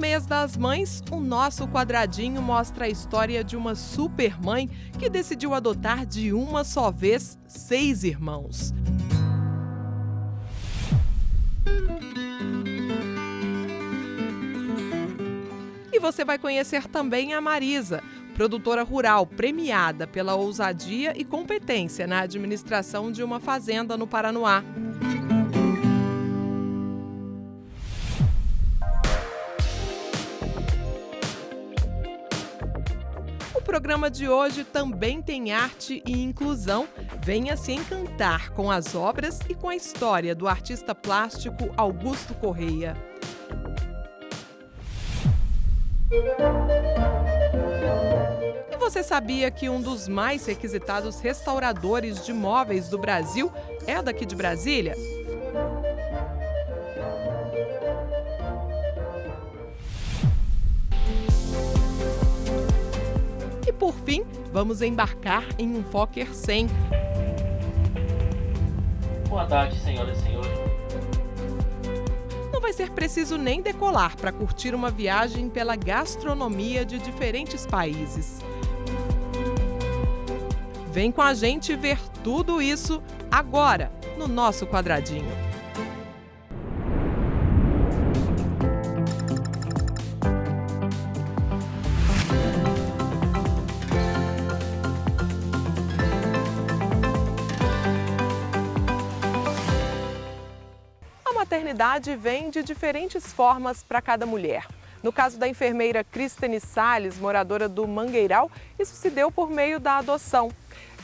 mês das mães, o nosso quadradinho mostra a história de uma supermãe que decidiu adotar de uma só vez 6 irmãos. E você vai conhecer também a Marisa, produtora rural premiada pela ousadia e competência na administração de uma fazenda no Paranoá. O programa de hoje também tem arte e inclusão. Venha se encantar com as obras e com a história do artista plástico Augusto Correia. E você sabia que um dos mais requisitados restauradores de móveis do Brasil é daqui de Brasília? E por fim, vamos embarcar em um Fokker 100. Boa tarde, senhoras e senhores. Não vai ser preciso nem decolar para curtir uma viagem pela gastronomia de diferentes países. Vem com a gente ver tudo isso agora, no nosso quadradinho. A maternidade vem de diferentes formas para cada mulher. No caso da enfermeira Cristene Salles, moradora do Mangueiral, isso se deu por meio da adoção.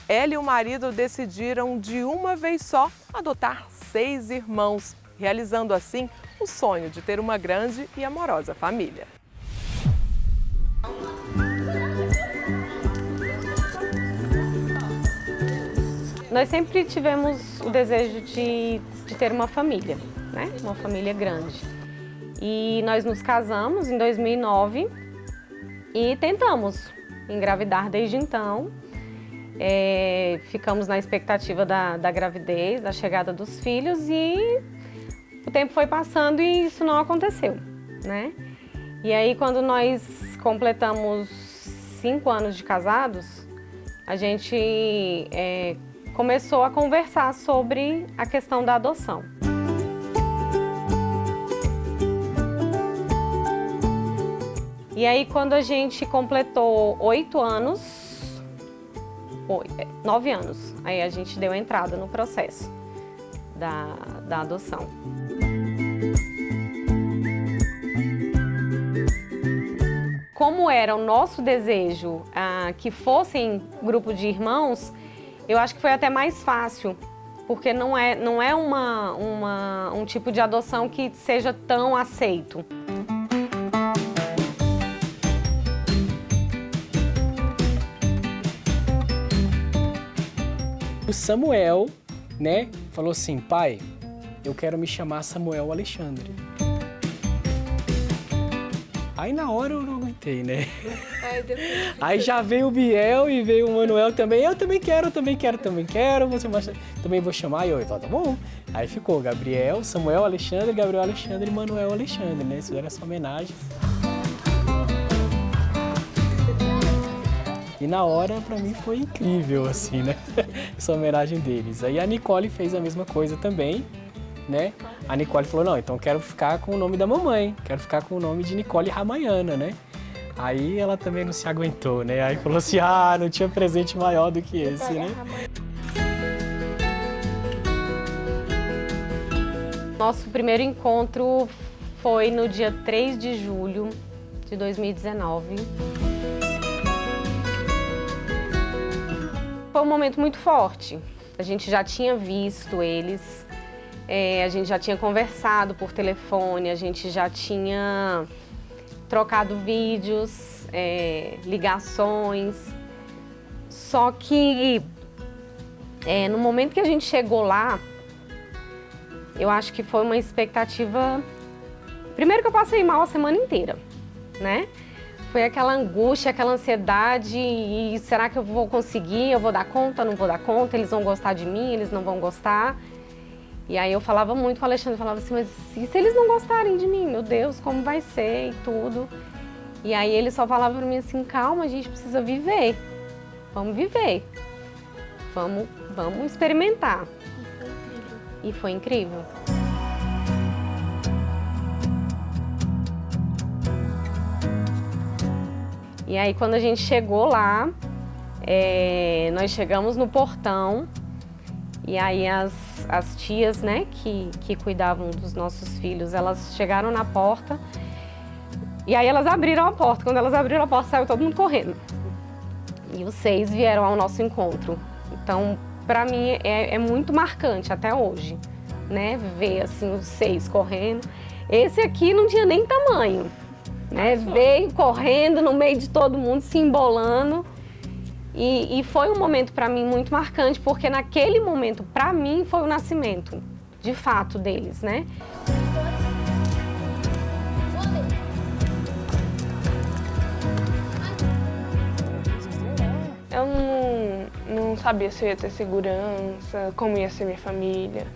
Ela e o marido decidiram de uma vez só adotar 6 irmãos, realizando assim o sonho de ter uma grande e amorosa família. Nós sempre tivemos o desejo de ter uma família, né? Uma família grande. E nós nos casamos em 2009 e tentamos engravidar desde então. Ficamos na expectativa da gravidez, da chegada dos filhos e o tempo foi passando e isso não aconteceu, né? E aí quando nós completamos 5 anos de casados, a gente começou a conversar sobre a questão da adoção. E aí, quando a gente completou 9 anos, aí a gente deu entrada no processo da adoção. Como era o nosso desejo que fossem grupo de irmãos, eu acho que foi até mais fácil, porque não é um tipo de adoção que seja tão aceito. O Samuel, né, falou assim: pai, eu quero me chamar Samuel Alexandre. Aí na hora eu não aguentei, né? Aí já veio o Biel e veio o Manuel também. Eu também quero, você também vou chamar. E eu falei, tá bom. Aí ficou Gabriel, Samuel Alexandre, Gabriel Alexandre e Manuel Alexandre, né? Fizeram essa homenagem. E na hora, pra mim, foi incrível, assim, né? Essa homenagem deles. Aí a Nicole fez a mesma coisa também, né? A Nicole falou, não, então quero ficar com o nome da mamãe, quero ficar com o nome de Nicole Ramayana, né? Aí ela também não se aguentou, né? Aí falou assim, não tinha presente maior do que esse, né? Nosso primeiro encontro foi no dia 3 de julho de 2019. Foi um momento muito forte. A gente já tinha visto eles, a gente já tinha conversado por telefone, a gente já tinha trocado vídeos, ligações. Só que no momento que a gente chegou lá, eu acho que foi uma expectativa... Primeiro que eu passei mal a semana inteira, né? Foi aquela angústia, aquela ansiedade, e será que eu vou conseguir, eu vou dar conta, não vou dar conta, eles vão gostar de mim, eles não vão gostar. E aí eu falava muito com o Alexandre, falava assim, mas e se eles não gostarem de mim? Meu Deus, como vai ser e tudo. E aí ele só falava para mim assim, calma, a gente precisa viver. Vamos viver. Vamos experimentar. E foi incrível. E aí quando a gente chegou lá, nós chegamos no portão e aí as tias, né, que cuidavam dos nossos filhos, elas chegaram na porta e aí elas abriram a porta. Quando elas abriram a porta, saiu todo mundo correndo. E os 6 vieram ao nosso encontro. Então, para mim, é muito marcante até hoje, né, ver assim os 6 correndo. Esse aqui não tinha nem tamanho, né, veio correndo no meio de todo mundo, se embolando. E foi um momento para mim muito marcante, porque naquele momento, para mim, foi o nascimento, de fato, deles, né? Eu não sabia se eu ia ter segurança, como ia ser minha família.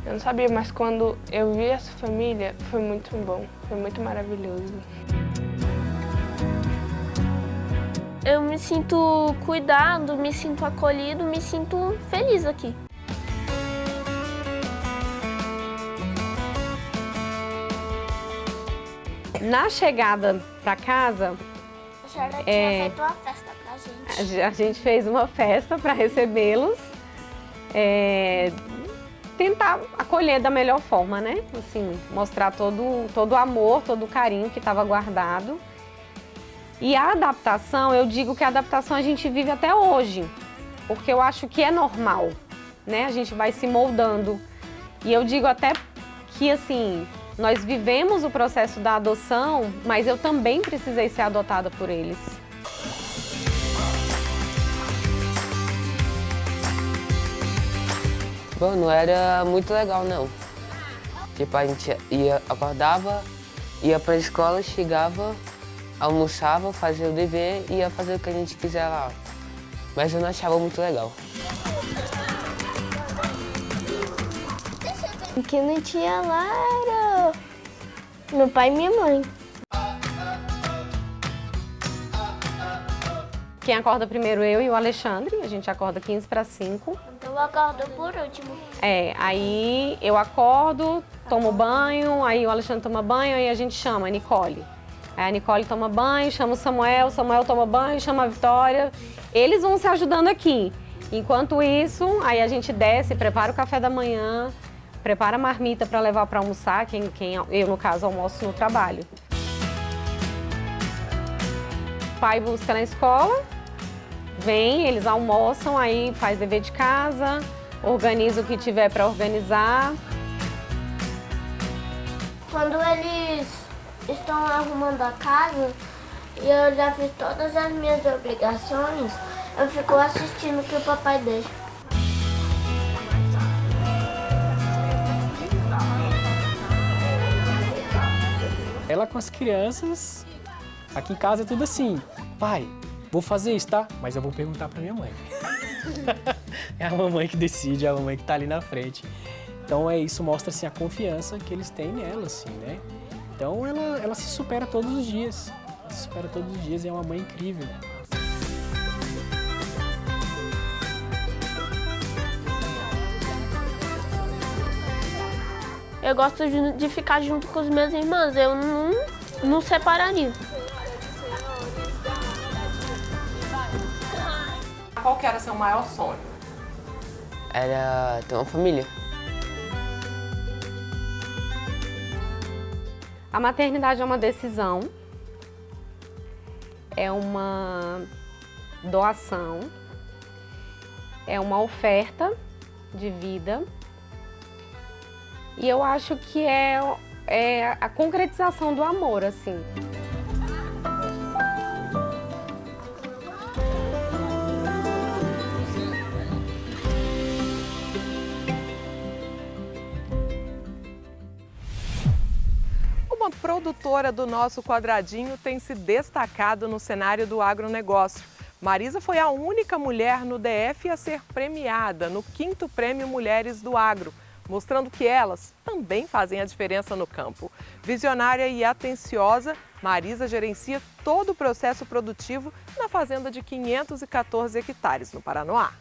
Eu não sabia, mas quando eu vi essa família, foi muito bom, foi muito maravilhoso. Eu me sinto cuidado, me sinto acolhido, me sinto feliz aqui. Na chegada para casa, A senhora tinha feito uma festa pra gente. a gente fez uma festa para recebê-los, tentar acolher da melhor forma, né? Assim, mostrar todo o amor, todo o carinho que estava guardado. E a adaptação, eu digo que a adaptação a gente vive até hoje, porque eu acho que é normal, né? A gente vai se moldando. E eu digo até que, assim, nós vivemos o processo da adoção, mas eu também precisei ser adotada por eles. Bom, não era muito legal, não. Tipo, a gente acordava, ia pra escola, chegava, almoçava, fazia o dever e ia fazer o que a gente quiser lá. Mas eu não achava muito legal. O que não tinha lá era meu pai e minha mãe. Quem acorda primeiro eu e o Alexandre, a gente acorda 15 para 5. Então eu acordo por último. Aí eu acordo, tomo banho, aí o Alexandre toma banho, aí a gente chama a Nicole. Aí a Nicole toma banho, chama o Samuel toma banho, chama a Vitória. Eles vão se ajudando aqui. Enquanto isso, aí a gente desce, prepara o café da manhã, prepara a marmita para levar para almoçar, eu, no caso, almoço no trabalho. O pai busca na escola, vem, eles almoçam, aí faz dever de casa, organiza o que tiver para organizar. Quando eles estão arrumando a casa e eu já fiz todas as minhas obrigações, eu fico assistindo o que o papai deixa. Ela com as crianças, aqui em casa é tudo assim, pai, vou fazer isso, tá? Mas eu vou perguntar pra minha mãe. É a mamãe que decide, é a mamãe que tá ali na frente. Então isso mostra assim, a confiança que eles têm nela, assim, né? Então ela se supera todos os dias. Ela se supera todos os dias e é uma mãe incrível. Eu gosto de ficar junto com os meus irmãos, eu não separaria. Qual que era seu maior sonho? Era ter uma família. A maternidade é uma decisão, é uma doação, é uma oferta de vida e eu acho que é a concretização do amor, assim. Uma produtora do nosso quadradinho tem se destacado no cenário do agronegócio. Marisa foi a única mulher no DF a ser premiada no 5º Prêmio Mulheres do Agro. mostrando que elas também fazem a diferença no campo. Visionária e atenciosa, Marisa gerencia todo o processo produtivo na fazenda de 514 hectares no Paranoá.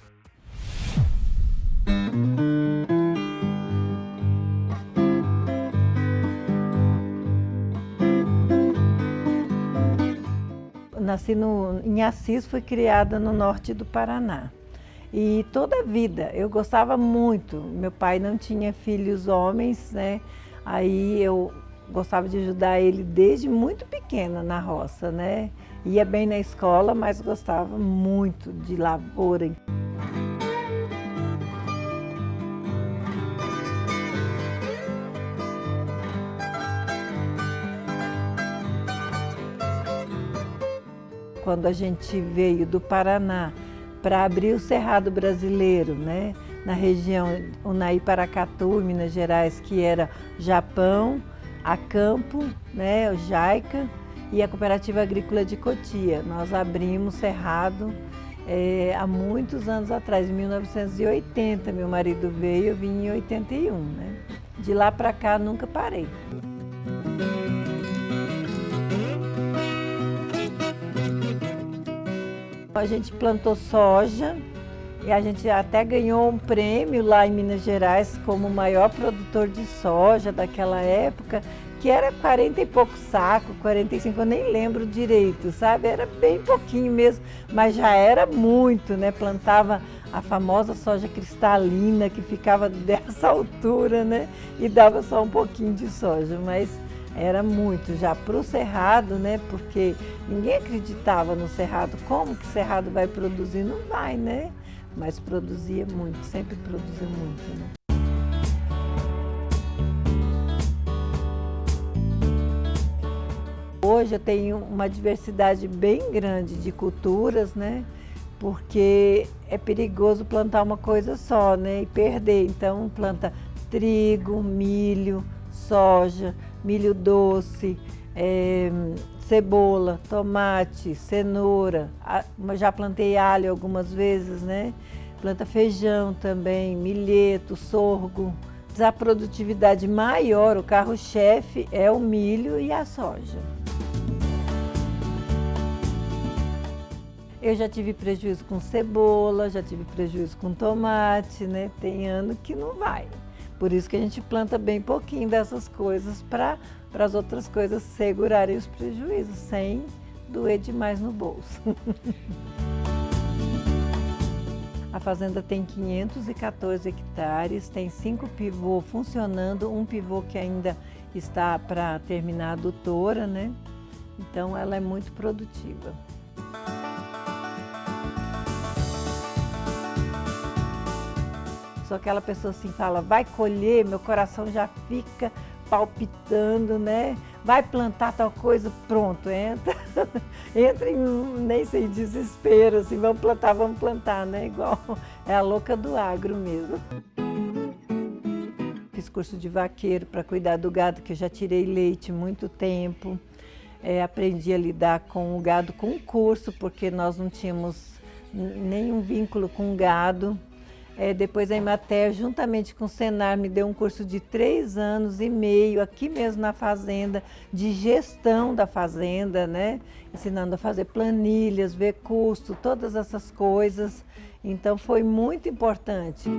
Nasci em Assis, fui criada no norte do Paraná. E toda a vida eu gostava muito. Meu pai não tinha filhos homens, né? Aí eu gostava de ajudar ele desde muito pequena na roça, né? Ia bem na escola, mas gostava muito de lavoura. Quando a gente veio do Paraná para abrir o Cerrado Brasileiro, né? Na região Unai Paracatu, Minas Gerais, que era Japão, a Campo, né? O Jaica e a Cooperativa Agrícola de Cotia. Nós abrimos o Cerrado há muitos anos atrás, em 1980. Meu marido veio, eu vim em 81, né? De lá para cá nunca parei. A gente plantou soja e a gente até ganhou um prêmio lá em Minas Gerais como o maior produtor de soja daquela época, que era 40 e poucos sacos, 45, eu nem lembro direito, sabe? Era bem pouquinho mesmo, mas já era muito, né? Plantava a famosa soja cristalina, que ficava dessa altura, né? E dava só um pouquinho de soja, mas era muito já para o Cerrado, né? Porque ninguém acreditava no Cerrado. Como que o Cerrado vai produzir? Não vai, né? Mas produzia muito, sempre produziu muito, né? Hoje eu tenho uma diversidade bem grande de culturas, né? Porque é perigoso plantar uma coisa só, né? E perder. Então planta trigo, milho, soja, milho doce, cebola, tomate, cenoura. Já plantei alho algumas vezes, né? Planta feijão também, milheto, sorgo. A produtividade maior, o carro-chefe, é o milho e a soja. Eu já tive prejuízo com cebola, já tive prejuízo com tomate, né? Tem ano que não vai. Por isso que a gente planta bem pouquinho dessas coisas para as outras coisas segurarem os prejuízos, sem doer demais no bolso. A fazenda tem 514 hectares, tem 5 pivôs funcionando, um pivô que ainda está para terminar a adutora, né? Então ela é muito produtiva. Só aquela pessoa assim fala, vai colher, meu coração já fica palpitando, né? Vai plantar tal coisa, pronto, entra. Entra em nem sei, desespero, assim, vamos plantar, né? Igual é a louca do agro mesmo. Fiz curso de vaqueiro para cuidar do gado, que eu já tirei leite muito tempo. Aprendi a lidar com o gado com curso, porque nós não tínhamos nenhum vínculo com o gado. Depois a Emater, juntamente com o Senar, me deu um curso de 3 anos e meio, aqui mesmo na fazenda, de gestão da fazenda, né? Ensinando a fazer planilhas, ver custo, todas essas coisas. Então foi muito importante.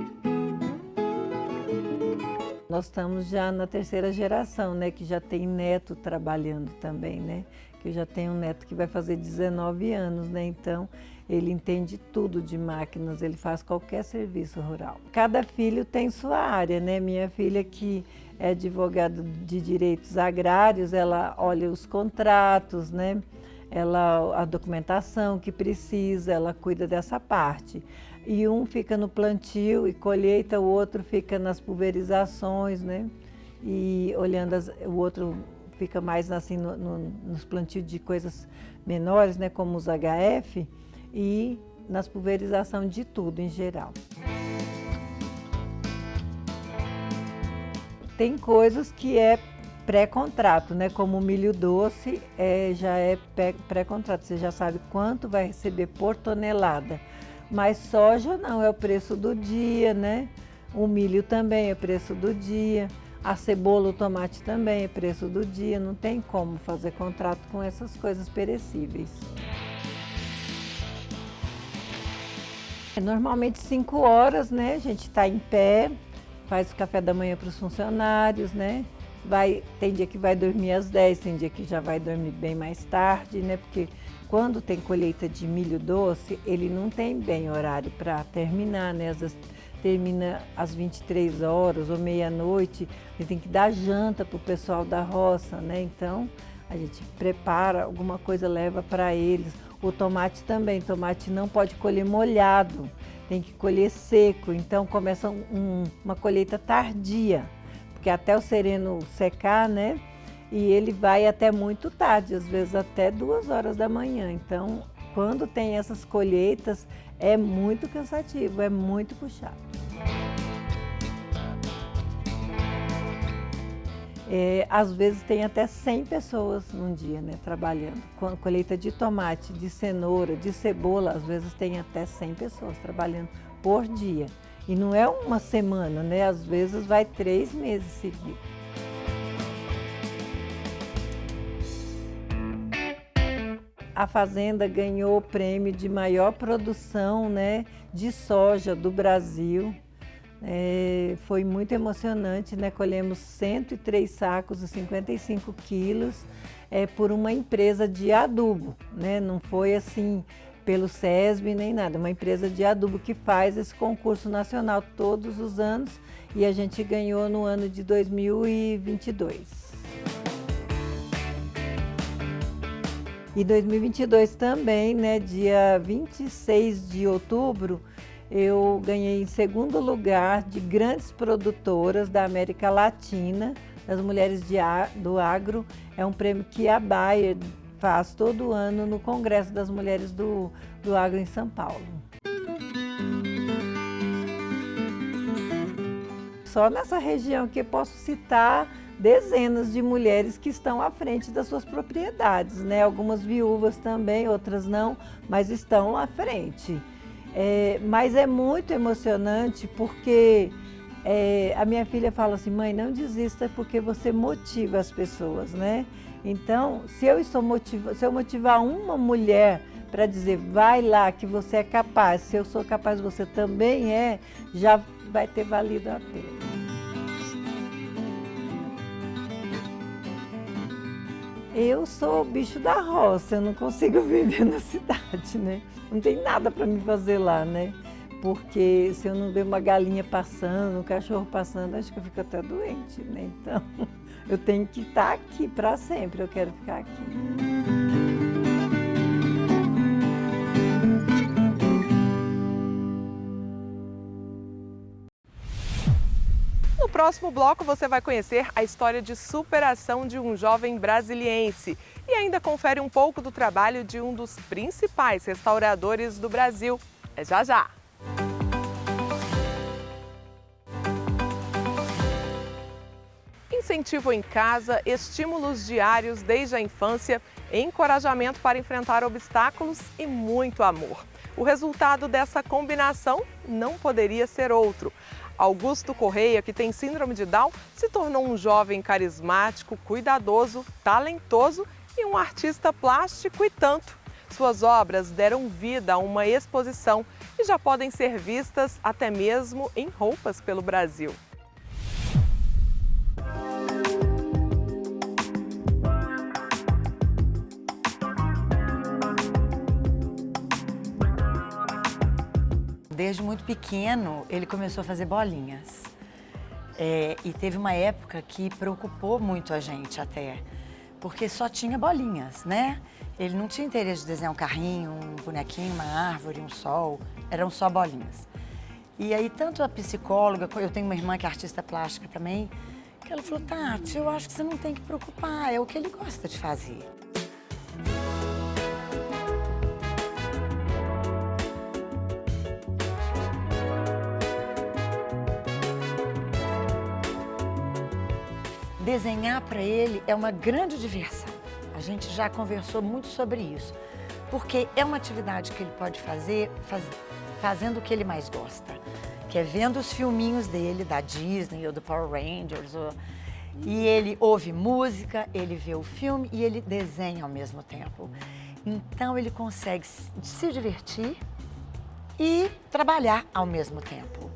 Nós estamos já na 3ª geração, né? Que já tem neto trabalhando também, né? Que eu já tenho um neto que vai fazer 19 anos, né? Então ele entende tudo de máquinas, ele faz qualquer serviço rural. Cada filho tem sua área, né? Minha filha, que é advogada de direitos agrários, ela olha os contratos, né? A documentação que precisa, ela cuida dessa parte. E um fica no plantio e colheita, o outro fica nas pulverizações, né? E olhando, o outro fica mais assim nos plantios de coisas menores, né? Como os HF, e nas pulverizações de tudo em geral. Tem coisas que é pré-contrato, né? Como o milho doce já é pré-contrato, você já sabe quanto vai receber por tonelada. Mas soja não, é o preço do dia, né? O milho também é preço do dia, a cebola, o tomate também é preço do dia, não tem como fazer contrato com essas coisas perecíveis. Normalmente 5 horas, né? A gente está em pé, faz o café da manhã para os funcionários, né? Tem dia que vai dormir às 10, tem dia que já vai dormir bem mais tarde, né? Porque quando tem colheita de milho doce, ele não tem bem horário para terminar, né? Às vezes termina às 23 horas ou meia-noite, e tem que dar janta para o pessoal da roça, né? Então, a gente prepara alguma coisa, leva para eles. O tomate também, tomate não pode colher molhado, tem que colher seco, então começa uma colheita tardia, porque até o sereno secar, né? E ele vai até muito tarde, às vezes até 2 horas da manhã. Então, quando tem essas colheitas, é muito cansativo, é muito puxado. Às vezes tem até 100 pessoas num dia, né, trabalhando. Com colheita de tomate, de cenoura, de cebola, às vezes tem até 100 pessoas trabalhando por dia. E não é uma semana, né? Às vezes vai 3 meses seguidos. A fazenda ganhou o prêmio de maior produção, né, de soja do Brasil. Foi muito emocionante, né? Colhemos 103 sacos e 55 quilos por uma empresa de adubo, né? Não foi assim pelo SESB nem nada, uma empresa de adubo que faz esse concurso nacional todos os anos e a gente ganhou no ano de 2022. E 2022 também, né, dia 26 de outubro, eu ganhei em 2º lugar de grandes produtoras da América Latina, das mulheres do agro. É um prêmio que a Bayer faz todo ano no Congresso das Mulheres do Agro em São Paulo. Só nessa região que eu posso citar dezenas de mulheres que estão à frente das suas propriedades, né? Algumas viúvas também, outras não, mas estão à frente. Mas é muito emocionante porque a minha filha fala assim, mãe, não desista porque você motiva as pessoas, né? Então, se eu motivar uma mulher para dizer, vai lá que você é capaz, se eu sou capaz, você também é, já vai ter valido a pena. Eu sou bicho da roça, eu não consigo viver na cidade, né? Não tem nada para me fazer lá, né? Porque se eu não ver uma galinha passando, um cachorro passando, acho que eu fico até doente, né? Então, eu tenho que estar aqui para sempre, eu quero ficar aqui. No próximo bloco você vai conhecer a história de superação de um jovem brasiliense e ainda confere um pouco do trabalho de um dos principais restauradores do Brasil. É já já! Incentivo em casa, estímulos diários desde a infância, encorajamento para enfrentar obstáculos e muito amor. O resultado dessa combinação não poderia ser outro. Augusto Correia, que tem síndrome de Down, se tornou um jovem carismático, cuidadoso, talentoso e um artista plástico e tanto. Suas obras deram vida a uma exposição e já podem ser vistas até mesmo em roupas pelo Brasil. Desde muito pequeno, ele começou a fazer bolinhas. E teve uma época que preocupou muito a gente até, porque só tinha bolinhas, né? Ele não tinha interesse de desenhar um carrinho, um bonequinho, uma árvore, um sol, eram só bolinhas. E aí, tanto a psicóloga, eu tenho uma irmã que é artista plástica também, que ela falou, Tati, eu acho que você não tem que preocupar, é o que ele gosta de fazer. Desenhar para ele é uma grande diversão. A gente já conversou muito sobre isso, porque é uma atividade que ele pode fazer fazendo o que ele mais gosta. que é vendo os filminhos dele, da Disney ou do Power Rangers, e ele ouve música, ele vê o filme e ele desenha ao mesmo tempo. Então ele consegue se divertir e trabalhar ao mesmo tempo.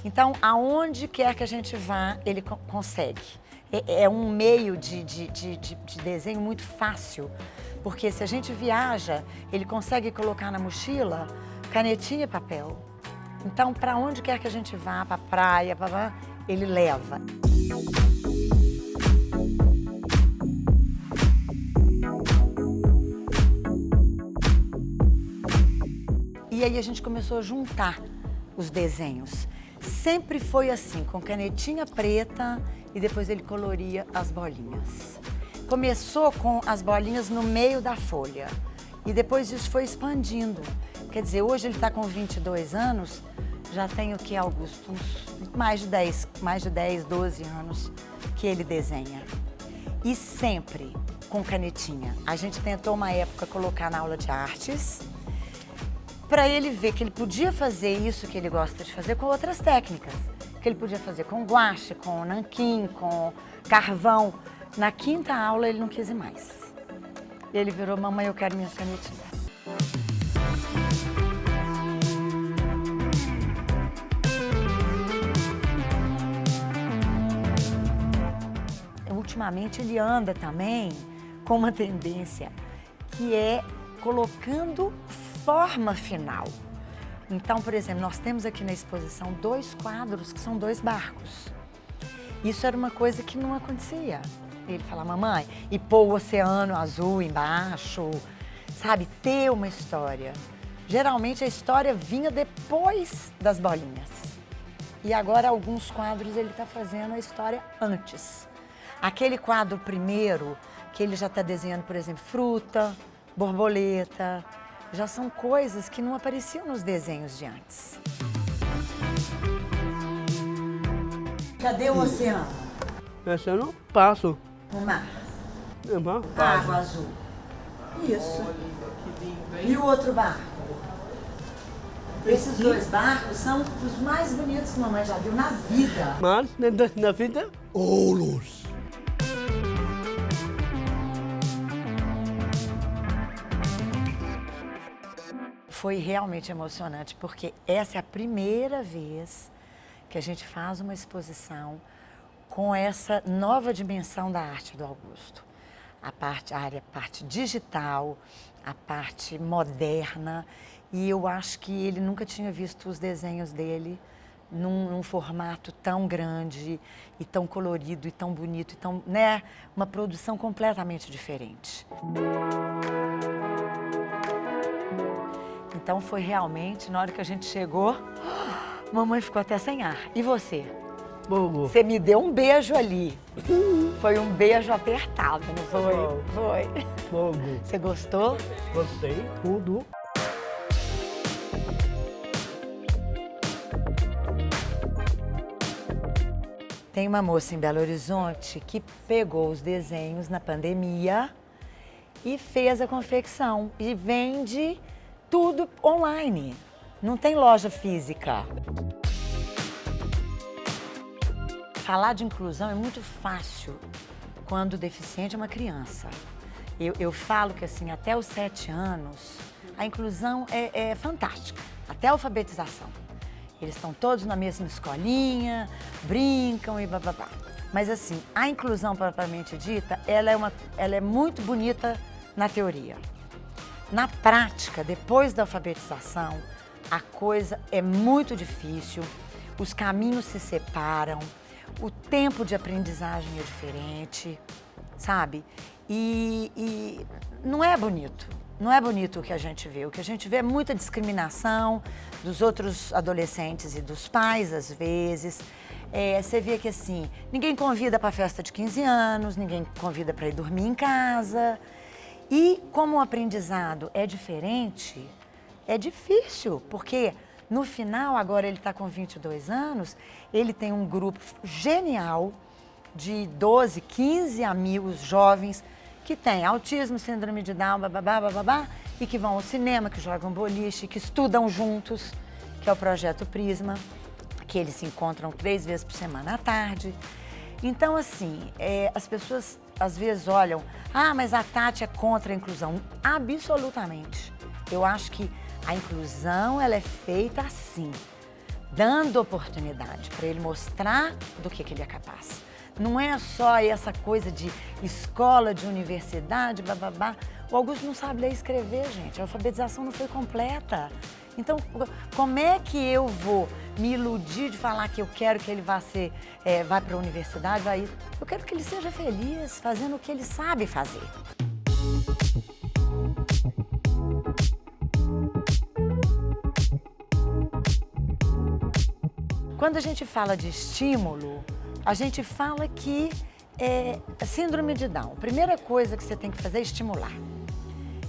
Então, aonde quer que a gente vá, ele consegue. É um meio de desenho muito fácil, porque se a gente viaja, ele consegue colocar na mochila canetinha e papel. Então, para onde quer que a gente vá, para a praia, ele leva. E aí a gente começou a juntar os desenhos. Sempre foi assim, com canetinha preta e depois ele coloria as bolinhas. Começou com as bolinhas no meio da folha e depois isso foi expandindo. Quer dizer, hoje ele está com 22 anos, já tem o que, Augusto? Mais de 10, 12 anos que ele desenha. E sempre com canetinha. A gente tentou uma época colocar na aula de artes, para ele ver que ele podia fazer isso que ele gosta de fazer com outras técnicas. Que ele podia fazer com guache, com nanquim, com carvão. Na quinta aula ele não quis ir mais. Ele virou, mamãe, eu quero minhas canetinhas. Ultimamente ele anda também com uma tendência que é colocando forma final. Então, por exemplo, nós temos aqui na exposição 2 quadros que são 2 barcos. Isso era uma coisa que não acontecia. Ele fala, mamãe, e pôr o oceano azul embaixo, sabe? Ter uma história. Geralmente a história vinha depois das bolinhas. E agora alguns quadros ele está fazendo a história antes. Aquele quadro primeiro, que ele já está desenhando, por exemplo, fruta, borboleta, já são coisas que não apareciam nos desenhos de antes. Cadê o oceano? Oceano, passo. O mar. Passo. Água azul. Isso. E o outro barco? Esses 2 barcos são os mais bonitos que a mamãe já viu na vida. Mas, na vida, ouros. Foi realmente emocionante, porque essa é a primeira vez que a gente faz uma exposição com essa nova dimensão da arte do Augusto. A parte digital, a parte moderna, e eu acho que ele nunca tinha visto os desenhos dele num formato tão grande e tão colorido e tão bonito, e tão, né, uma produção completamente diferente. Então foi realmente, na hora que a gente chegou, mamãe ficou até sem ar. E você? Bobo. Você me deu um beijo ali. Foi um beijo apertado, não foi? Foi. Bobo. Você gostou? Gostei, tudo. Tem uma moça em Belo Horizonte que pegou os desenhos na pandemia e fez a confecção e vende tudo online, não tem loja física. Falar de inclusão é muito fácil quando o deficiente é uma criança. Eu falo que assim, até os 7 anos, a inclusão é fantástica, até a alfabetização. Eles estão todos na mesma escolinha, brincam e bababá. Mas assim, a inclusão propriamente dita, ela é muito bonita na teoria. Na prática, depois da alfabetização, a coisa é muito difícil, os caminhos se separam, o tempo de aprendizagem é diferente, sabe? E não é bonito, não é bonito o que a gente vê. O que a gente vê é muita discriminação dos outros adolescentes e dos pais, às vezes. Você vê que assim, ninguém convida para a festa de 15 anos, ninguém convida para ir dormir em casa. E como o aprendizado é diferente, é difícil, porque no final, agora ele está com 22 anos, ele tem um grupo genial de 12, 15 amigos jovens que têm autismo, síndrome de Down, bababá, e que vão ao cinema, que jogam boliche, que estudam juntos, que é o Projeto Prisma. que eles se encontram 3 vezes por semana à tarde. Então, assim, as pessoas às vezes olham, mas a Tati é contra a inclusão. Absolutamente. Eu acho que a inclusão, ela é feita assim, dando oportunidade para ele mostrar do que ele é capaz. Não é só essa coisa de escola, de universidade, bababá. O Augusto não sabe ler e escrever, gente. A alfabetização não foi completa. Então, como é que eu vou me iludir de falar que eu quero que ele vá para a universidade? Eu quero que ele seja feliz fazendo o que ele sabe fazer. Quando a gente fala de estímulo, a gente fala que síndrome de Down. A primeira coisa que você tem que fazer é estimular.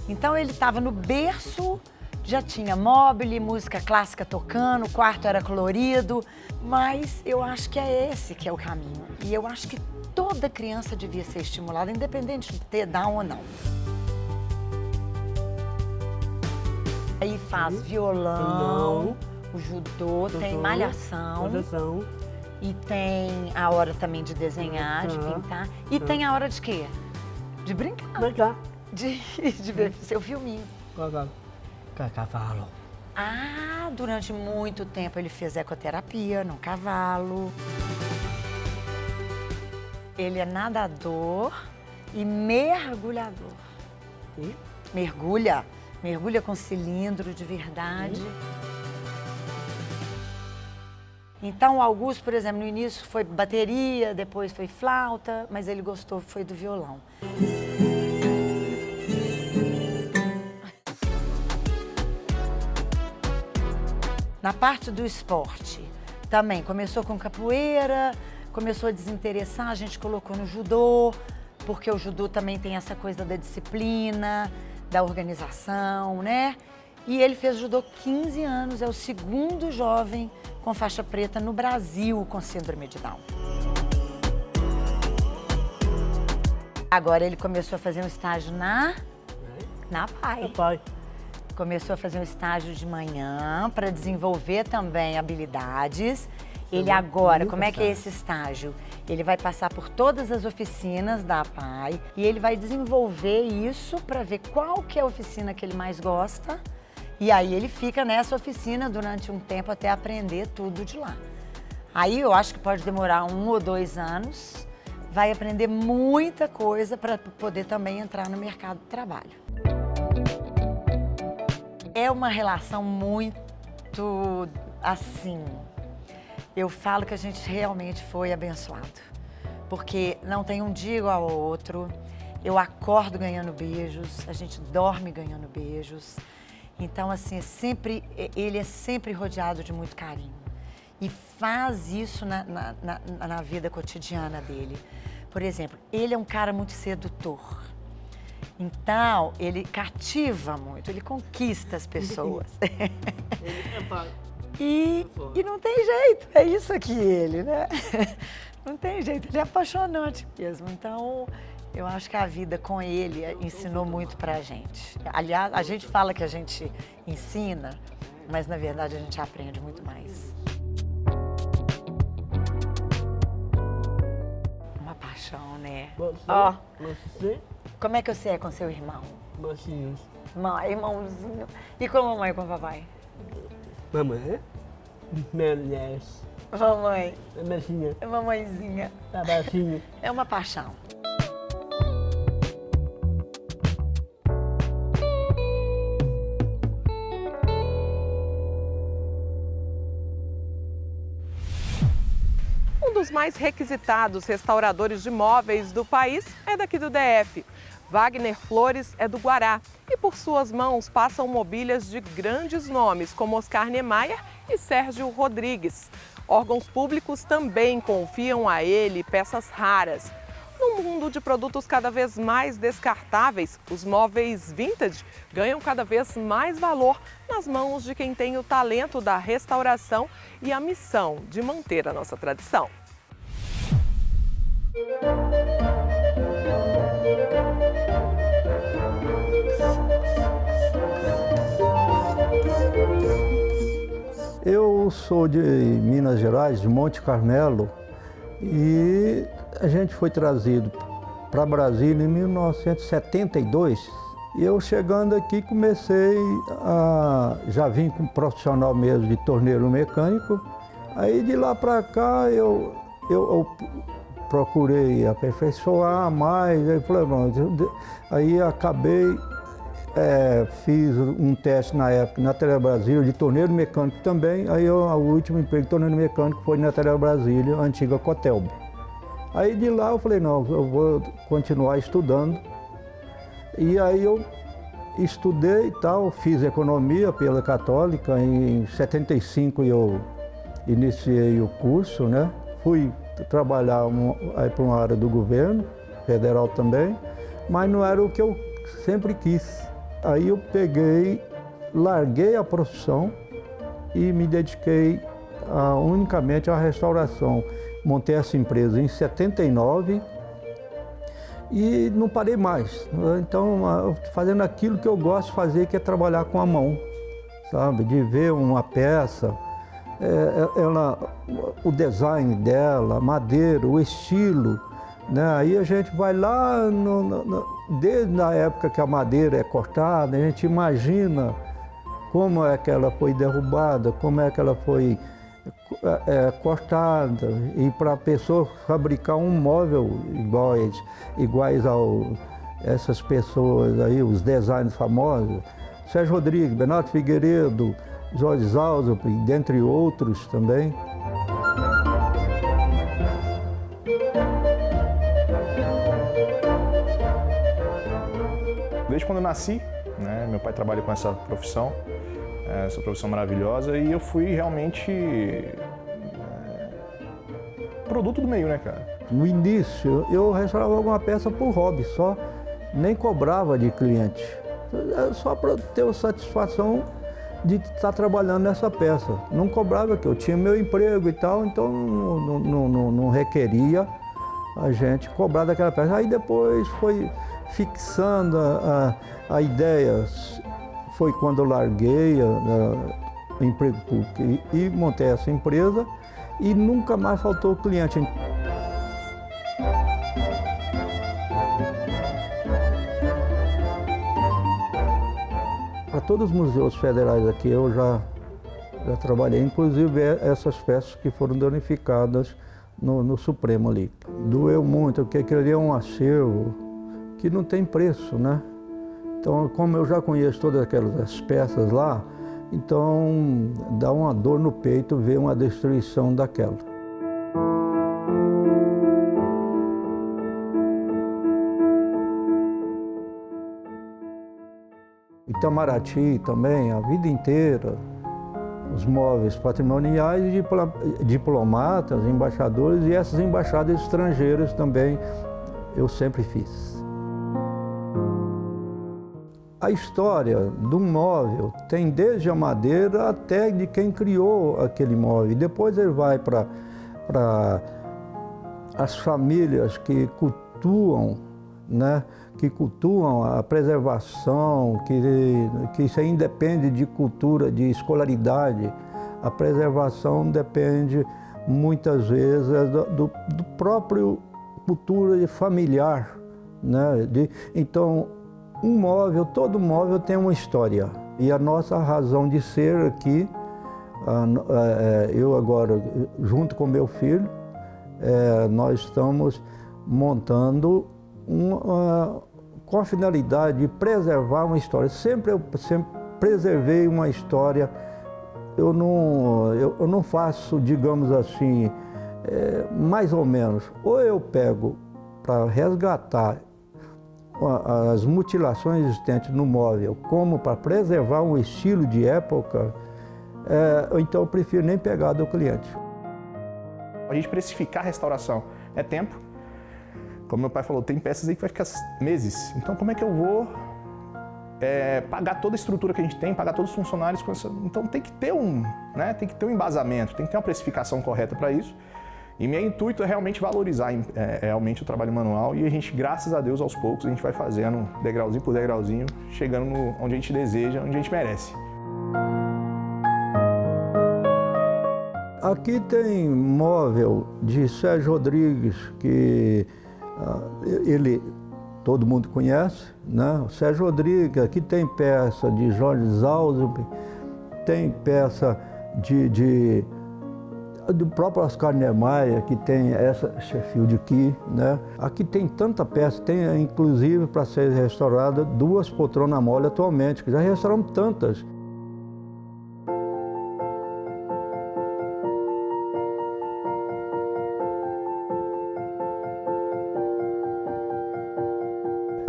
Então ele estava no berço, já tinha mobile, música clássica tocando, o quarto era colorido, mas eu acho que é esse que é o caminho. E eu acho que toda criança devia ser estimulada, independente de ter Down ou não. Aí faz violão, o judô, tem malhação. E tem a hora também de desenhar, de pintar. E tem a hora de quê? De brincar. De ver seu filminho. Cavalo. Durante muito tempo ele fez ecoterapia no cavalo. Ele é nadador e mergulhador. Mergulha com cilindro de verdade. Então, o Augusto, por exemplo, no início foi bateria, depois foi flauta, mas ele gostou, foi do violão. Na parte do esporte, também começou com capoeira, começou a desinteressar, a gente colocou no judô, porque o judô também tem essa coisa da disciplina, da organização, né? E ele fez judô 15 anos, é o segundo jovem com faixa preta no Brasil com síndrome de Down. Agora ele começou a fazer um estágio na PAI. Começou a fazer um estágio de manhã para desenvolver também habilidades. Ele agora, como é que é esse estágio? Ele vai passar por todas as oficinas da PAI e ele vai desenvolver isso para ver qual que é a oficina que ele mais gosta. E aí ele fica nessa oficina durante um tempo até aprender tudo de lá. Aí eu acho que pode demorar 1 ou 2 anos, vai aprender muita coisa para poder também entrar no mercado de trabalho. É uma relação muito assim, eu falo que a gente realmente foi abençoado, porque não tem um dia igual ao outro, eu acordo ganhando beijos, a gente dorme ganhando beijos. Então, assim, ele é sempre rodeado de muito carinho e faz isso na vida cotidiana dele. Por exemplo, ele é um cara muito sedutor. Então, ele cativa muito, ele conquista as pessoas. E não tem jeito, é isso aqui ele, né? Não tem jeito, ele é apaixonante mesmo. Então, eu acho que a vida com ele ensinou muito pra gente. Aliás, a gente fala que a gente ensina, mas na verdade a gente aprende muito mais. Uma paixão, né? Você? Como é que você é com seu irmão? Mocinhos. Irmãozinho. E com a mamãe e com o papai? Mamãe? Melhores. Mamãe. Mamãezinha. Mamãezinha. Babacinho. É uma paixão. Um dos mais requisitados restauradores de móveis do país é daqui do DF. Wagner Flores é do Guará e por suas mãos passam mobílias de grandes nomes como Oscar Niemeyer e Sérgio Rodrigues. Órgãos públicos também confiam a ele peças raras. No mundo de produtos cada vez mais descartáveis, os móveis vintage ganham cada vez mais valor nas mãos de quem tem o talento da restauração e a missão de manter a nossa tradição. Eu sou de Minas Gerais, de Monte Carmelo, e a gente foi trazido para Brasília em 1972. E eu chegando aqui comecei já vim como profissional mesmo de torneiro mecânico. Aí de lá para cá eu procurei aperfeiçoar mais, aí falei, aí acabei, fiz um teste na época na Telebrasília de torneiro mecânico também, aí o último emprego de torneiro mecânico foi na Telebrasília, a antiga Cotelb. Aí de lá eu falei, não, eu vou continuar estudando. E aí eu estudei e tal, fiz economia pela Católica, em 75 eu iniciei o curso, né? Fui trabalhar aí para uma área do governo, federal também, mas não era o que eu sempre quis. Aí eu larguei a profissão e me dediquei unicamente à restauração. Montei essa empresa em 79 e não parei mais. Então, fazendo aquilo que eu gosto de fazer, que é trabalhar com a mão, sabe? De ver uma peça, o design dela, a madeira, o estilo, né? Aí a gente vai lá, desde a época que a madeira é cortada, a gente imagina como é que ela foi derrubada, como é que ela foi cortada, e para a pessoa fabricar um móvel iguais a essas pessoas aí, os designers famosos, Sérgio Rodrigues, Bernardo Figueiredo, Jorge Zalzo, dentre outros também. Desde quando eu nasci, né, meu pai trabalha com essa profissão maravilhosa, e eu fui realmente produto do meio, né, cara? No início, eu restaurava alguma peça por hobby só, nem cobrava de cliente, só para ter a satisfação de estar trabalhando nessa peça. Não cobrava, que eu tinha meu emprego e tal, então não requeria a gente cobrar daquela peça. Aí depois foi fixando a ideia. Foi quando eu larguei o emprego público e montei essa empresa, e nunca mais faltou cliente. Para todos os museus federais aqui eu já trabalhei, inclusive essas peças que foram danificadas no Supremo ali. Doeu muito, porque aquilo ali é um acervo que não tem preço, né? Então, como eu já conheço todas aquelas peças lá, então dá uma dor no peito ver uma destruição daquela. Itamaraty também, a vida inteira, os móveis patrimoniais de diplomatas, embaixadores, e essas embaixadas estrangeiras também eu sempre fiz. A história do móvel tem desde a madeira até de quem criou aquele móvel. Depois ele vai para as famílias que cultuam, né? Que cultuam a preservação, que isso aí independe de cultura, de escolaridade. A preservação depende muitas vezes do próprio cultura familiar, né? Então, todo móvel tem uma história. E a nossa razão de ser aqui, eu agora, junto com meu filho, nós estamos montando com a finalidade de preservar uma história. Eu sempre preservei uma história. Eu não faço, digamos assim, mais ou menos. Ou eu pego para resgatar as mutilações existentes no móvel, como para preservar um estilo de época, então eu prefiro nem pegar do cliente. A gente precificar a restauração é tempo. Como meu pai falou, tem peças aí que vai ficar meses. Então como é que eu vou pagar toda a estrutura que a gente tem, pagar todos os funcionários com essa... Então tem que ter tem que ter um embasamento, tem que ter uma precificação correta para isso. E meu intuito é realmente valorizar realmente o trabalho manual, e a gente, graças a Deus, aos poucos, a gente vai fazendo degrauzinho por degrauzinho, chegando onde a gente deseja, onde a gente merece. Aqui tem móvel de Sérgio Rodrigues, que ele todo mundo conhece, né? O Sérgio Rodrigues. Aqui tem peça de Jorge Zalzman, tem peça do próprio Oscar Niemeyer, que tem essa Sheffield aqui, né? Aqui tem tanta peça, tem inclusive para ser restaurada 2 poltronas mole atualmente, que já restauramos tantas.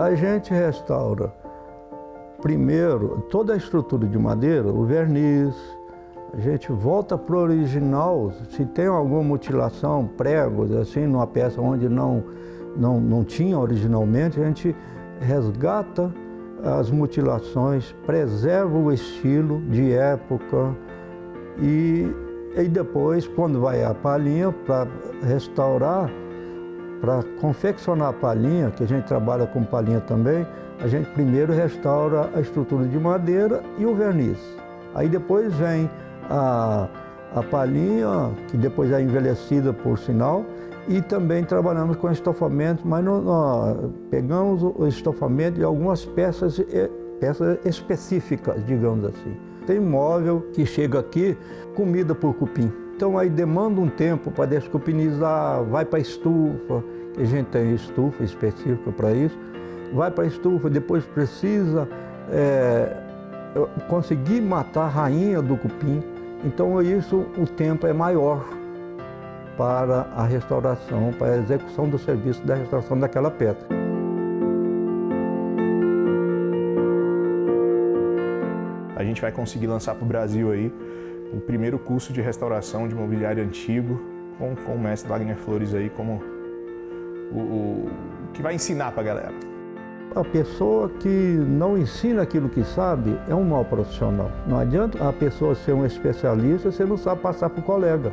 A gente restaura primeiro toda a estrutura de madeira, o verniz, a gente volta para o original, se tem alguma mutilação, pregos, assim, numa peça onde não tinha originalmente, a gente resgata as mutilações, preserva o estilo de época e depois, quando vai a palhinha para restaurar, para confeccionar a palhinha, que a gente trabalha com palhinha também, a gente primeiro restaura a estrutura de madeira e o verniz. Aí depois vem a palhinha, que depois é envelhecida por sinal, e também trabalhamos com estofamento, mas pegamos o estofamento de algumas peças específicas, digamos assim. Tem móvel que chega aqui, comida por cupim. Então aí demanda um tempo para descupinizar, vai para a estufa, que a gente tem estufa específica para isso, vai para a estufa, depois precisa conseguir matar a rainha do cupim. Então isso, o tempo é maior para a restauração, para a execução do serviço da restauração daquela peça. A gente vai conseguir lançar para o Brasil aí o primeiro curso de restauração de mobiliário antigo com o mestre Wagner Flores aí como o que vai ensinar para a galera. A pessoa que não ensina aquilo que sabe é um mau profissional. Não adianta a pessoa ser um especialista se não sabe passar para o colega.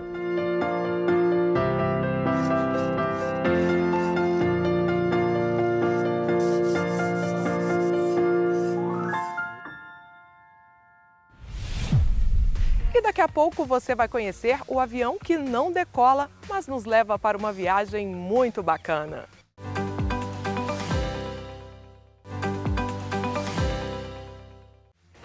E daqui a pouco você vai conhecer o avião que não decola, mas nos leva para uma viagem muito bacana.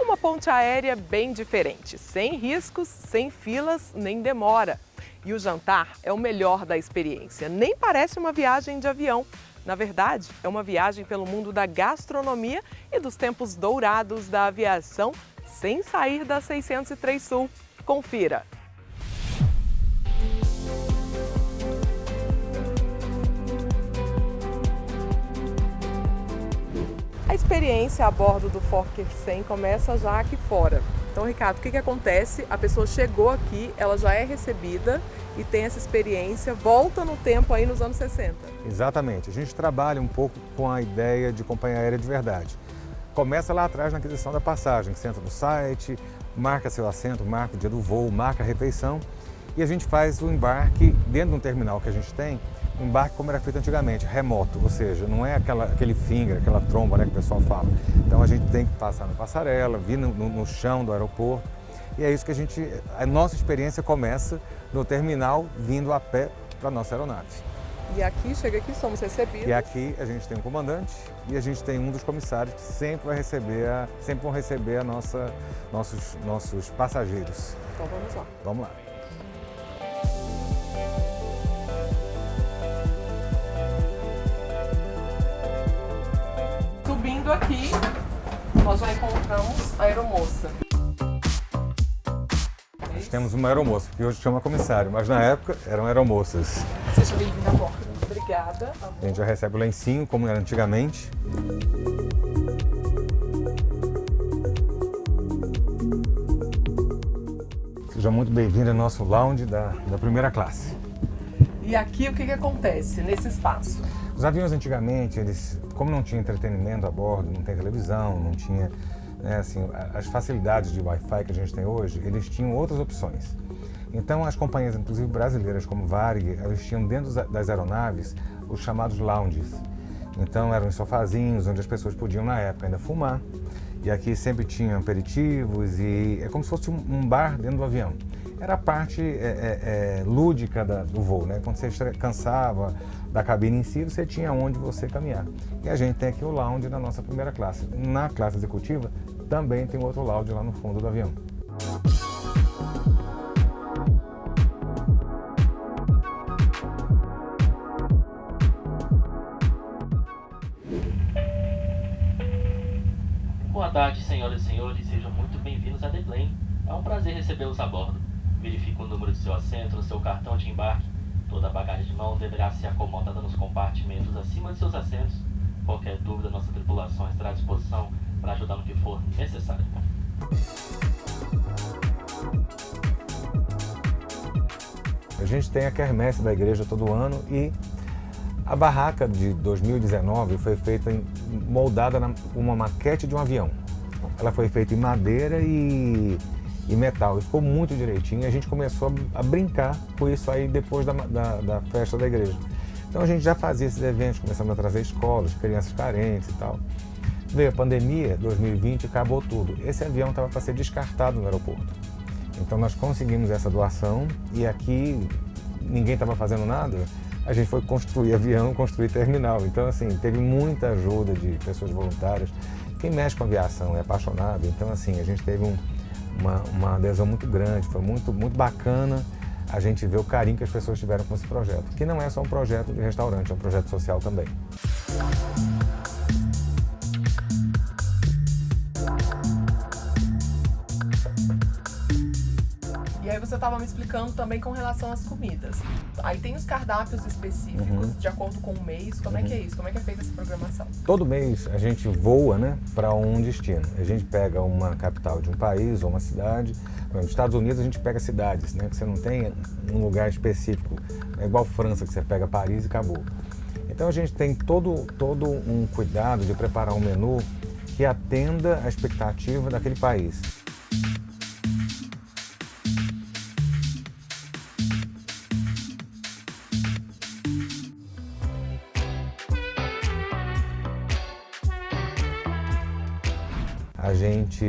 Uma ponte aérea bem diferente, sem riscos, sem filas, nem demora. E o jantar é o melhor da experiência, nem parece uma viagem de avião. Na verdade, é uma viagem pelo mundo da gastronomia e dos tempos dourados da aviação, sem sair da 603 Sul. Confira! A experiência a bordo do Fokker 100 começa já aqui fora. Então, Ricardo, o que acontece? A pessoa chegou aqui, ela já é recebida e tem essa experiência, volta no tempo aí nos anos 60. Exatamente. A gente trabalha um pouco com a ideia de companhia aérea de verdade. Começa lá atrás na aquisição da passagem, que você entra no site, marca seu assento, marca o dia do voo, marca a refeição e a gente faz o embarque dentro de um terminal que a gente tem, um embarque como era feito antigamente, remoto, ou seja, não é aquele finger, aquela tromba, né, que o pessoal fala. Então a gente tem que passar na passarela, vir no chão do aeroporto e é isso que a nossa experiência começa no terminal vindo a pé para a nossa aeronave. E aqui, chega aqui, somos recebidos. E aqui a gente tem um comandante e a gente tem um dos comissários que sempre vão receber nossos passageiros. Então vamos lá. Vamos lá. Subindo aqui, nós já encontramos a aeromoça. Nós temos uma aeromoça, que hoje chama comissário, mas na época eram aeromoças. Seja bem-vinda a bordo. Obrigada. A gente já recebe o lencinho, como era antigamente. Seja muito bem-vindo ao nosso lounge da primeira classe. E aqui o que acontece nesse espaço? Os aviões antigamente, como não tinha entretenimento a bordo, não tem televisão, não tinha as facilidades de Wi-Fi que a gente tem hoje, eles tinham outras opções. Então as companhias, inclusive brasileiras como Varig, elas tinham dentro das aeronaves os chamados lounges. Então eram sofazinhos onde as pessoas podiam na época ainda fumar. E aqui sempre tinham aperitivos e é como se fosse um bar dentro do avião. era a parte lúdica do voo, né? Quando você cansava da cabine em si, você tinha onde você caminhar. E a gente tem aqui o lounge na nossa primeira classe. Na classe executiva, também tem outro lounge lá no fundo do avião. Boa tarde, senhoras e senhores, sejam muito bem-vindos a The Plane. É um prazer recebê-los a bordo. Verifique o número do seu assento no seu cartão de embarque. Toda a bagagem de mão deverá ser acomodada nos compartimentos acima de seus assentos. Qualquer dúvida, nossa tripulação estará à disposição para ajudar no que for necessário. A gente tem a quermesse da igreja todo ano e a barraca de 2019 foi feita moldada com uma maquete de um avião. Ela foi feita em madeira e metal e ficou muito direitinho. A gente começou a brincar com isso aí depois da festa da igreja. Então a gente já fazia esses eventos, começamos a trazer escolas, crianças carentes e tal. Veio a pandemia, 2020, acabou tudo. Esse avião estava para ser descartado no aeroporto. Então nós conseguimos essa doação e aqui ninguém estava fazendo nada. A gente foi construir avião, construir terminal. Então, assim, teve muita ajuda de pessoas voluntárias. Quem mexe com aviação é apaixonado. Então, assim, a gente teve uma adesão muito grande. Foi muito bacana a gente ver o carinho que as pessoas tiveram com esse projeto. Que não é só um projeto de restaurante, é um projeto social também. E aí você estava me explicando também com relação às comidas. Aí tem os cardápios específicos de acordo com o mês. Como é que é isso? Como é que é feita essa programação? Todo mês a gente voa, né, para um destino. A gente pega uma capital de um país ou uma cidade. Nos Estados Unidos a gente pega cidades, né, que você não tem um lugar específico. É igual França, que você pega Paris e acabou. Então a gente tem todo um cuidado de preparar um menu que atenda a expectativa daquele país. A gente,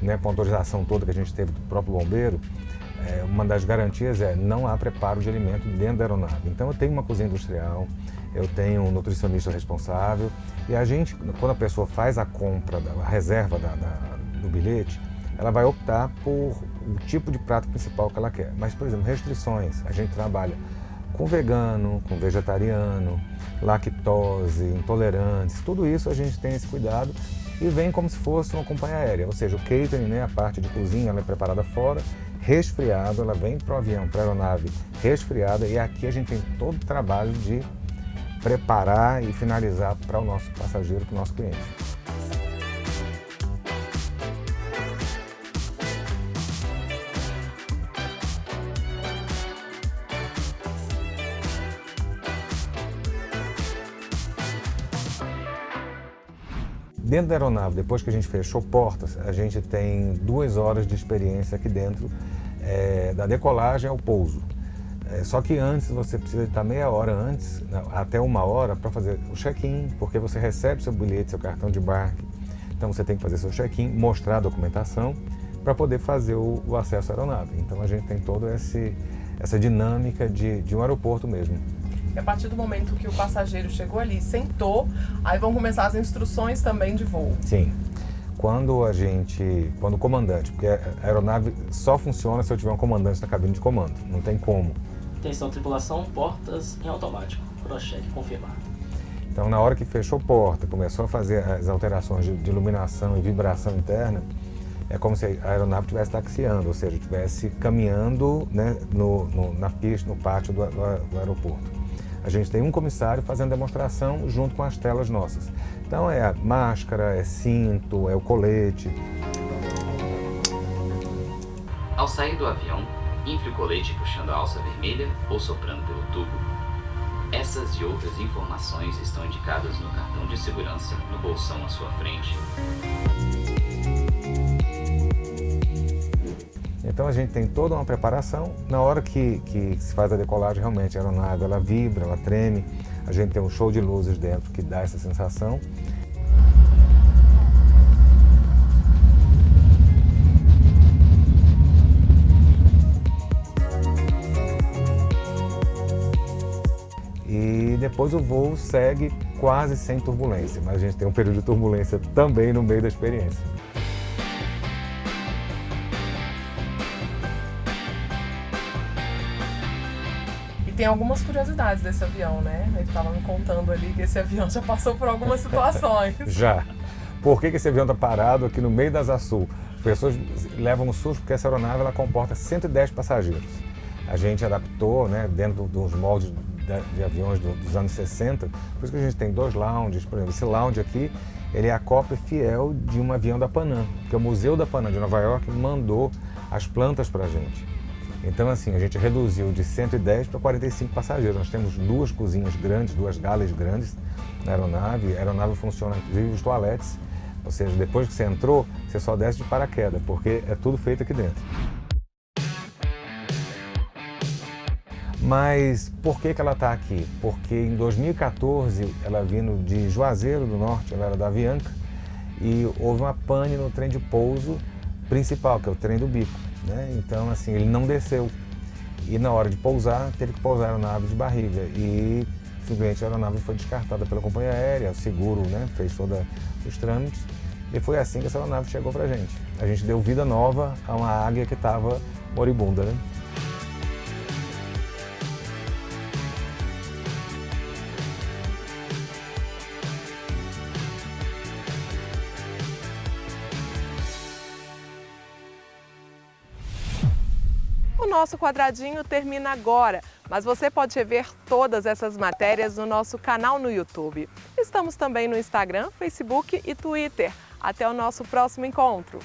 com a autorização toda que a gente teve do próprio bombeiro, uma das garantias é não há preparo de alimento dentro da aeronave. Então eu tenho uma cozinha industrial, eu tenho um nutricionista responsável e a gente, quando a pessoa faz a compra, a reserva do bilhete, ela vai optar por o tipo de prato principal que ela quer. Mas, por exemplo, restrições, a gente trabalha com vegano, com vegetariano, lactose, intolerantes, tudo isso a gente tem esse cuidado. E vem como se fosse uma companhia aérea, ou seja, o catering, né, a parte de cozinha, ela é preparada fora, resfriado, ela vem para o avião, para a aeronave resfriada e aqui a gente tem todo o trabalho de preparar e finalizar para o nosso passageiro, para o nosso cliente. Dentro da aeronave, depois que a gente fechou portas, a gente tem 2 horas de experiência aqui dentro, da decolagem ao pouso. Só que antes você precisa estar meia hora antes, até 1 hora, para fazer o check-in, porque você recebe seu bilhete, seu cartão de embarque. Então você tem que fazer seu check-in, mostrar a documentação para poder fazer o acesso à aeronave. Então a gente tem toda essa dinâmica de um aeroporto mesmo. E a partir do momento que o passageiro chegou ali, sentou, aí vão começar as instruções também de voo. Sim. Quando o comandante, porque a aeronave só funciona se eu tiver um comandante na cabine de comando, não tem como. Atenção tripulação, portas em automático, cross-check confirmado. Então na hora que fechou a porta, começou a fazer as alterações de iluminação e vibração interna, é como se a aeronave estivesse taxiando, ou seja, estivesse caminhando, né, na pista, no pátio do aeroporto. A gente tem um comissário fazendo demonstração junto com as telas nossas. Então é a máscara, é cinto, é o colete. Ao sair do avião, infle o colete puxando a alça vermelha ou soprando pelo tubo. Essas e outras informações estão indicadas no cartão de segurança no bolsão à sua frente. Então a gente tem toda uma preparação. Na hora que se faz a decolagem, realmente a aeronave ela vibra, ela treme. A gente tem um show de luzes dentro que dá essa sensação. E depois o voo segue quase sem turbulência, mas a gente tem um período de turbulência também no meio da experiência. Tem algumas curiosidades desse avião, né? Ele estava me contando ali que esse avião já passou por algumas situações. Já. Por que esse avião está parado aqui no meio das Açul? As pessoas levam um susto porque essa aeronave ela comporta 110 passageiros. A gente adaptou, né, dentro dos moldes de aviões dos anos 60, por isso que a gente tem 2 lounges. Por exemplo, esse lounge aqui, ele é a cópia fiel de um avião da Pan Am, que o Museu da Pan Am de Nova York mandou as plantas para a gente. Então, assim, a gente reduziu de 110 para 45 passageiros. Nós temos 2 cozinhas grandes, 2 galas grandes na aeronave. A aeronave funciona, inclusive, os toaletes. Ou seja, depois que você entrou, você só desce de paraquedas, porque é tudo feito aqui dentro. Mas por que ela está aqui? Porque em 2014, ela vindo de Juazeiro do Norte, ela era da Avianca, e houve uma pane no trem de pouso principal, que é o trem do bico. Né? Então, assim, ele não desceu. E na hora de pousar, teve que pousar a aeronave de barriga. E simplesmente a aeronave foi descartada pela companhia aérea, o seguro, né, fez todos os trâmites. E foi assim que essa aeronave chegou pra gente. A gente deu vida nova a uma águia que estava moribunda, né? O nosso quadradinho termina agora, mas você pode rever todas essas matérias no nosso canal no YouTube. Estamos também no Instagram, Facebook e Twitter. Até o nosso próximo encontro!